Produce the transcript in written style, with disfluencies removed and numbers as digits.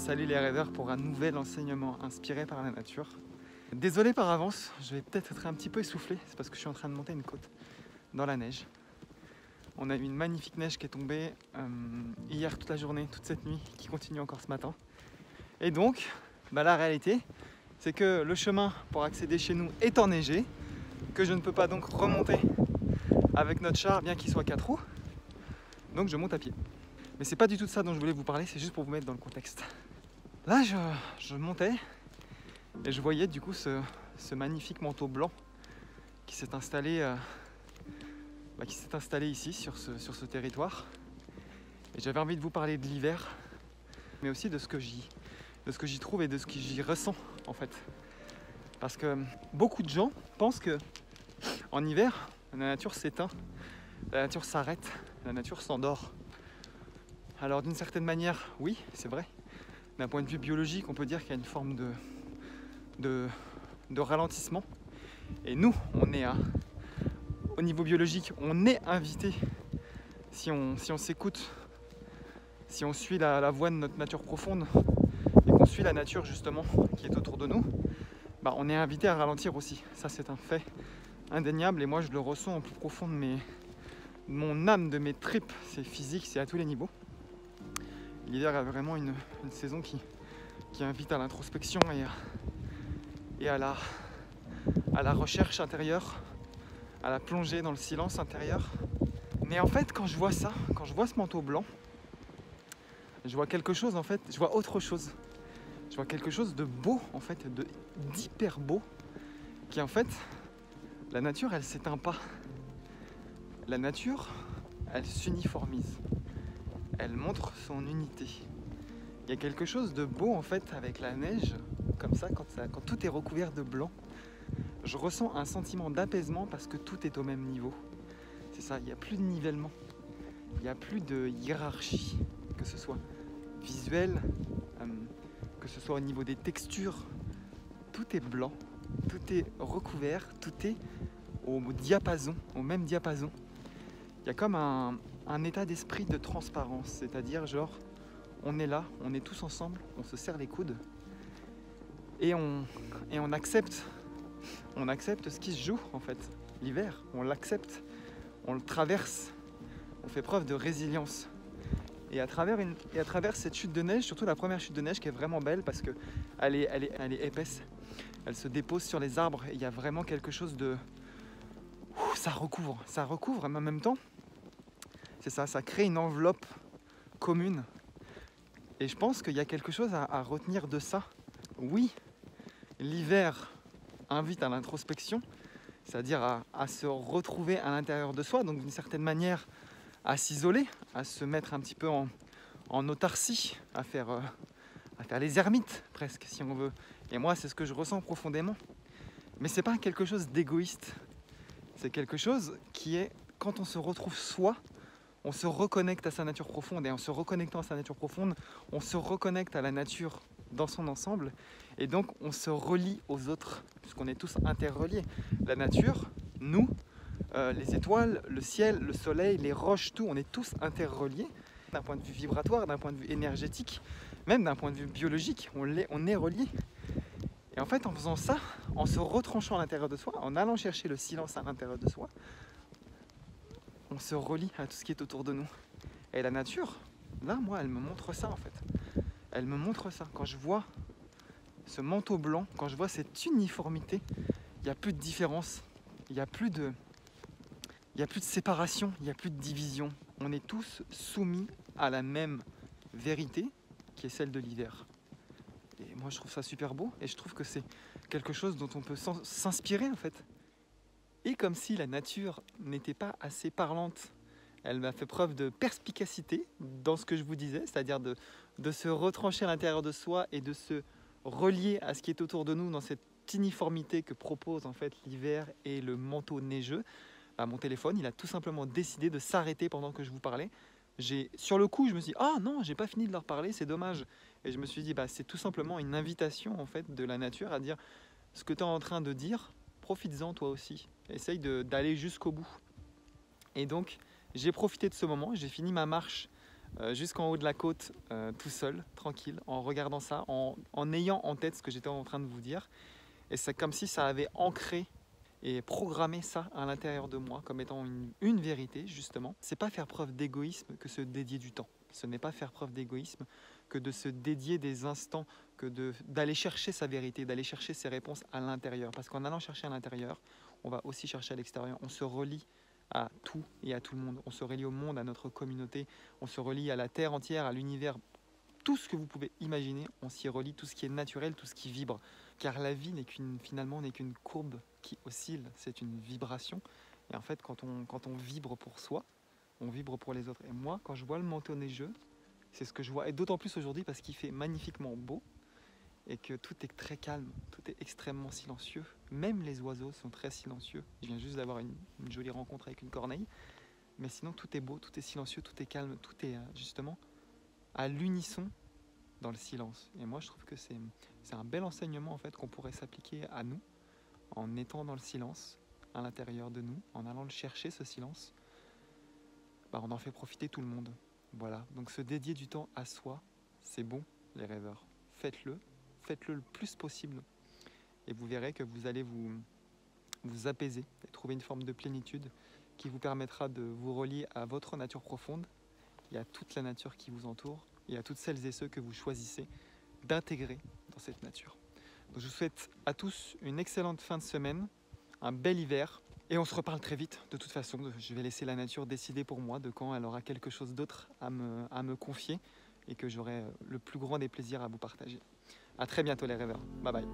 Salut les rêveurs pour un nouvel enseignement inspiré par la nature. Désolé par avance, je vais peut-être être un petit peu essoufflé, c'est parce que je suis en train de monter une côte dans la neige. On a eu une magnifique neige qui est tombée hier toute la journée, toute cette nuit, qui continue encore ce matin. Et donc, la réalité, c'est que le chemin pour accéder chez nous est enneigé, que je ne peux pas donc remonter avec notre char, bien qu'il soit 4 roues. Donc je monte à pied. Mais c'est pas du tout de ça dont je voulais vous parler, c'est juste pour vous mettre dans le contexte. Là, je montais et je voyais du coup ce magnifique manteau blanc qui s'est installé, ici sur ce territoire. Et j'avais envie de vous parler de l'hiver, mais aussi de ce que j'y trouve et de ce que j'y ressens en fait. Parce que beaucoup de gens pensent que en hiver, la nature s'éteint, la nature s'arrête, la nature s'endort. Alors d'une certaine manière, oui, c'est vrai. D'un point de vue biologique, on peut dire qu'il y a une forme de ralentissement. Et nous, au niveau biologique, on est invité, si on s'écoute, si on suit la voie de notre nature profonde et qu'on suit la nature justement qui est autour de nous, on est invité à ralentir aussi. Ça, c'est un fait indéniable et moi, je le ressens au plus profond de mon âme, de mes tripes. C'est physique, c'est à tous les niveaux. L'hiver est vraiment une saison qui invite à l'introspection et à la recherche intérieure, à la plongée dans le silence intérieur. Mais en fait, quand je vois ça, quand je vois ce manteau blanc, je vois quelque chose en fait, je vois autre chose. Je vois quelque chose de beau en fait, d'hyper beau, qui en fait, la nature elle s'éteint pas. La nature, elle s'uniformise. Elle montre son unité. Il y a quelque chose de beau en fait avec la neige, comme ça, quand tout est recouvert de blanc. Je ressens un sentiment d'apaisement parce que tout est au même niveau. C'est ça, il n'y a plus de nivellement, il n'y a plus de hiérarchie, que ce soit visuel, que ce soit au niveau des textures. Tout est blanc, tout est recouvert, tout est au diapason, au même diapason. Il y a comme un état d'esprit de transparence, c'est-à-dire genre on est là, on est tous ensemble, on se serre les coudes et on accepte ce qui se joue en fait, l'hiver, on l'accepte, on le traverse, on fait preuve de résilience. Et à travers cette chute de neige, surtout la première chute de neige qui est vraiment belle parce qu'elle est épaisse, elle se dépose sur les arbres et il y a vraiment quelque chose de... ça recouvre, mais en même temps, c'est ça, ça crée une enveloppe commune. Et je pense qu'il y a quelque chose à retenir de ça. Oui, l'hiver invite à l'introspection, c'est-à-dire à se retrouver à l'intérieur de soi, donc d'une certaine manière à s'isoler, à se mettre un petit peu en autarcie, à faire les ermites presque si on veut. Et moi c'est ce que je ressens profondément. Mais c'est pas quelque chose d'égoïste, c'est quelque chose qui est quand on se retrouve soi, on se reconnecte à sa nature profonde et en se reconnectant à sa nature profonde, on se reconnecte à la nature dans son ensemble et donc on se relie aux autres puisqu'on est tous interreliés. La nature, nous, les étoiles, le ciel, le soleil, les roches, tout, on est tous interreliés d'un point de vue vibratoire, d'un point de vue énergétique, même d'un point de vue biologique, on est reliés. Et en fait, en faisant ça, en se retranchant à l'intérieur de soi, en allant chercher le silence à l'intérieur de soi, on se relie à tout ce qui est autour de nous. Et la nature, là, moi, elle me montre ça en fait. Elle me montre ça. Quand je vois ce manteau blanc, quand je vois cette uniformité, il n'y a plus de différence, il n'y a plus de séparation, il n'y a plus de division. On est tous soumis à la même vérité qui est celle de l'hiver. Et moi, je trouve ça super beau et je trouve que c'est quelque chose dont on peut s'inspirer en fait. Et comme si la nature n'était pas assez parlante, elle m'a fait preuve de perspicacité dans ce que je vous disais, c'est-à-dire de se retrancher à l'intérieur de soi et de se relier à ce qui est autour de nous dans cette uniformité que propose en fait l'hiver et le manteau neigeux. Mon téléphone, il a tout simplement décidé de s'arrêter pendant que je vous parlais. Sur le coup, je me suis dit « Ah non, j'ai pas fini de leur parler, c'est dommage ». Et je me suis dit c'est tout simplement une invitation en fait de la nature à dire ce que tu es en train de dire, profites-en toi aussi. Essaye d'aller jusqu'au bout. Et donc, j'ai profité de ce moment, j'ai fini ma marche jusqu'en haut de la côte, tout seul, tranquille, en regardant ça, en ayant en tête ce que j'étais en train de vous dire. Et c'est comme si ça avait ancré et programmé ça à l'intérieur de moi comme étant une vérité, justement. C'est pas faire preuve d'égoïsme que se dédier du temps. Ce n'est pas faire preuve d'égoïsme que de se dédier des instants, que d'aller chercher sa vérité, d'aller chercher ses réponses à l'intérieur. Parce qu'en allant chercher à l'intérieur, on va aussi chercher à l'extérieur. On se relie à tout et à tout le monde. On se relie au monde, à notre communauté. On se relie à la terre entière, à l'univers. Tout ce que vous pouvez imaginer, on s'y relie, tout ce qui est naturel, tout ce qui vibre. Car la vie finalement n'est qu'une courbe qui oscille, c'est une vibration. Et en fait, quand on vibre pour soi, on vibre pour les autres. Et moi, quand je vois le manteau neigeux, c'est ce que je vois. Et d'autant plus aujourd'hui parce qu'il fait magnifiquement beau et que tout est très calme, tout est extrêmement silencieux. Même les oiseaux sont très silencieux. Je viens juste d'avoir une jolie rencontre avec une corneille. Mais sinon, tout est beau, tout est silencieux, tout est calme, tout est justement à l'unisson dans le silence. Et moi, je trouve que c'est un bel enseignement en fait qu'on pourrait s'appliquer à nous en étant dans le silence à l'intérieur de nous, en allant le chercher ce silence. On en fait profiter tout le monde. Voilà. Donc se dédier du temps à soi, c'est bon, les rêveurs. Faites-le le plus possible. Et vous verrez que vous allez vous apaiser et trouver une forme de plénitude qui vous permettra de vous relier à votre nature profonde et à toute la nature qui vous entoure et à toutes celles et ceux que vous choisissez d'intégrer dans cette nature. Donc je vous souhaite à tous une excellente fin de semaine, un bel hiver et on se reparle très vite. De toute façon, je vais laisser la nature décider pour moi de quand elle aura quelque chose d'autre à me confier et que j'aurai le plus grand des plaisirs à vous partager. À très bientôt les rêveurs. Bye bye.